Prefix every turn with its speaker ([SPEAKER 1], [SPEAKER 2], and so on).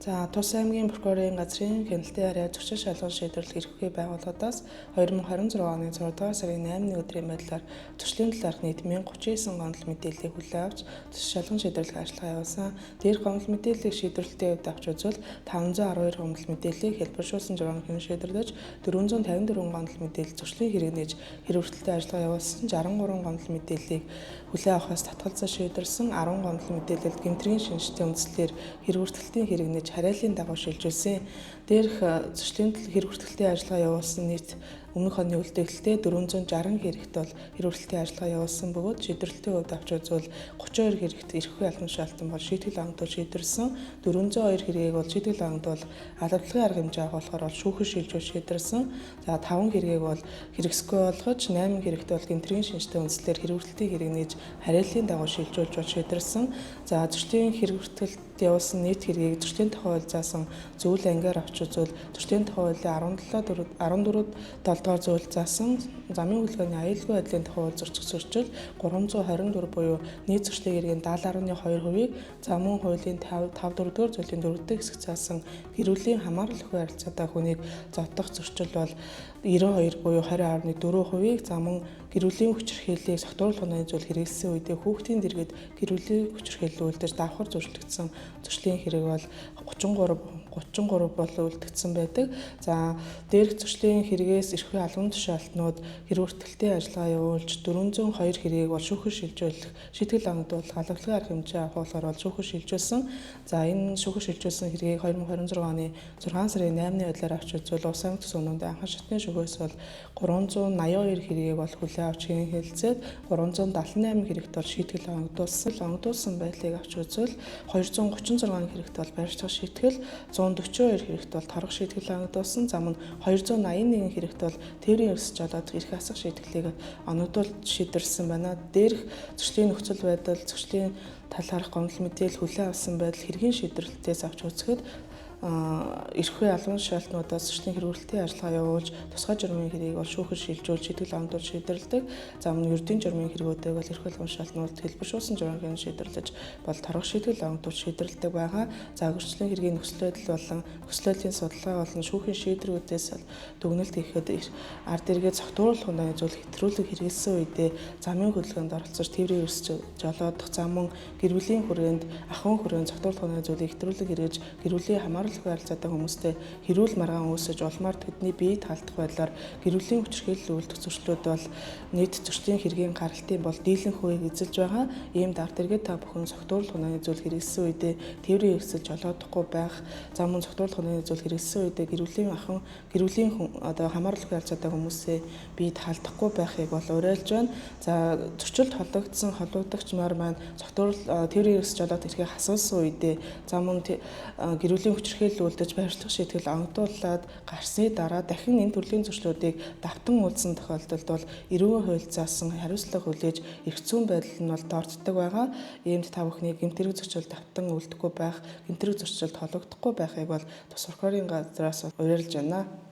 [SPEAKER 1] За Тус аймгийн прокурорын газрын хяналтын арай зөрчил шалгал шийдвэрлэх эрхлэлгүй байгууллагаас 2026 оны 6 дугаар сарын 8-ны өдрийн байдлаар зөрчлийн талаарх нийт 1039 гомдол мэдээллийг хүлээн авч шалган шийдвэрлэх ажиллагаа явуулсан. Дээрх гомдол мэдээллийг шийдвэрлэлтийн хувьд авч үзвэл 512 гомдол мэдээллийг хэлбэршүүлсэн журам хэн шийдвэрлэж 454 гомдол мэдээлэл зөрчлийн хэрэг нээж хэрэгжилтийн ажиллагаа явуулсан. 63 гомдол мэдээллийг хүлээн авахаас татгалзан шийдвэрлсэн. 10 гомдол мэдээлэлд гэмтрийн шинжтэй үндслэлээр хэрэгжилтийн хэрэг нээж хариаллын дагуу шилжүүлсэн. Дээрх зөрчлийн хэрэгжилтийн ажиллагаа явуулсан нийт өмнөх оны үлдэгдэлтэй 460 хэрэгт бол хэрэгжилтийн ажиллагаа явуулсан бөгөөд шийдвэрлэлтийн хувьд авч үзвэл 32 хэрэгт эрхгүй албан тушаалтан бол шийтгэл онгодол шийдвэрлсэн. 402 хэргийг бол шийтгэл онгодол алавдлагын арга хэмжээ авах болохоор бол шүүхэн шилжүүлж шийдвэрлсэн. За 5 хэргийг бол хэрэгсгүй болгож 8 хэрэгт бол гэмтрийн шинжтэй үндслэлээр хэрэгжилтийн хэрэг нээж хариаллын дагуу шилжүүлж бол шийдвэрлсэн. За зөрчлийн хэрэгжилт явуулсан нийт хэргийг зөрчлийн тухай хууль заасан зүйл ангаар авч үзвэл зөрчлийн тухай хуулийн 14 дугаар зүйл заасан замын хөдөлгөөний аюулгүй байдлын тухай хууль зөрчил 324 буюу нийт зөрчлийн хэргийн 70.2%-ийг замын хуулийн 5 дугаар зүйлийн 4-р хэсэг заасан гэрүүлийн хамааралгүй харилцаатай хүнийг зодох зөрчил бол 92 буюу 20.4%-ийг заман гэрүүлийн хүчирхийллийг согтууруулах хугацааны зүйл хэрэгэлсэн үедээ хүүхдийн дэргэд гэрүүлийн хүчирхийлэл үйлдэж давхар зөвшөлдөгдсөн зөрчлийн хэрэг бол 33 бол үлдэгдсэн байдаг. За дээрх зөрчлийн хэрэгээс эрхүй албан тушаалтнууд хэрэгжилтийн ажиллагаа явуулж 402 хэргийг бол шүүхэн шилжүүлэх шийтгэл онгодол алавдлагын арга хэмжээ авах болохоор бол шүүхэн шилжүүлсэн. За энэ шүүхэн шилжүүлсэн хэргийг 2026 оны 6 сарын 8-ны байдлаар авч үзвэл Улс аймаг төсөв өмнөд анхан шатны шүүхээс бол 382 хэргийг бол хүлээн авч хэлэлцээд 378 хэрэгт бол шийтгэл онгодуулсан байдлыг авч үзвэл 236 хэрэгт бол барьцлах шийтгэл 142 хэрэгт бол торгох шийтгэл онгодуулсан. Зам нь 281 хэрэгт бол тээврийн эрсэж болоод эрх асах шийтгэлийг оногдуулж шийдвэрлсэн байна. Дээрх зөрчлийн нөхцөл байдал, зөрчлийн талаарх гомдол мэдээлэл хүлээн авсан байдал хэргийн шийдвэрлэлтээс авч үзэхэд эрхүй албан тушаалтнуудаас зөрчлийн хэрэгжилтийн ажиллагаа явуулж тусгай журмын хэргийг бол шүүхэн шилжүүлж шийтгэл онгодуулж шийдвэрлэдэг. За мөн ердийн журмын хэрэгүүдийг бол эрхүй албан тушаалтнууд хэлбэршүүлсэн журмын шийдвэрлэж бол торгох шийтгэл онгодуулж шийдвэрлэдэг байгаа. За зөрчлийн хэргийн нөхцөл байдал болон нөхцөл байдлын судалгаа болон шүүхийн шийдвэрүүдээс дүгнэлт хийхэд ард эргээ цогтууруулах хугацааны зүйл хэтрүүлэг хэрэгэлсэн үедээ замын хөдөлгөөнд оролцож тээврийн эрсэж жолоодох зам мөн гэрүүлийн хүрээнд ахуйн хүрээнд цогтууруулах хугацааны зүйлийг хэтрүүлэг хэрэгж гэрүүлийн хамааралгүй харилцаатай хүмүүстэй хэрүүл маргаан үүсэж улмаар тэдний биед халдах байдлаар гэрүүлийн хүчирхийлэл үйлдэх зөрчлүүд бол нийт зөрчлийн хэргийн гаралтын бол дийлэнх хувийг эзэлж байгаа. Иймд ард эргээ та бүхэн цогтууруулах хугацааны зүйл хэрэгэлсэн үедээ тээврийн эрсэж жолоодохгүй байх, зам мөн цогтууруулах хугацааны зүйл хэрэгэлсэн үедээ гэрүүлийн хамааралгүй харилцаатай хүмүүсээ биед халдахгүй байхыг бол уриалж байна. За зөрчилд холбогдогчмаар маань тээврийн эрсэж жолоод ирэхийг асуусан үедээ зам мөн гэрүүлийн хүчирхийлэл үйлдэж барьцлах шийтгэл онгодуулаад гарсны дараа дахин энэ төрлийн зөрчлүүдийг давтан үйлдсэн тохиолдолд бол эрүүгийн хууль заасан хариуцлага хүлээж эрх зүйн байдал нь бол доорддог байгаа. Иймд та бүхний гэмтэрэг зөрчил давтан үйлдэхгүй байх, гэмтэрэг зөрчилд холбогдохгүй байхыг бол тус прокурорын газраас уриалж байна.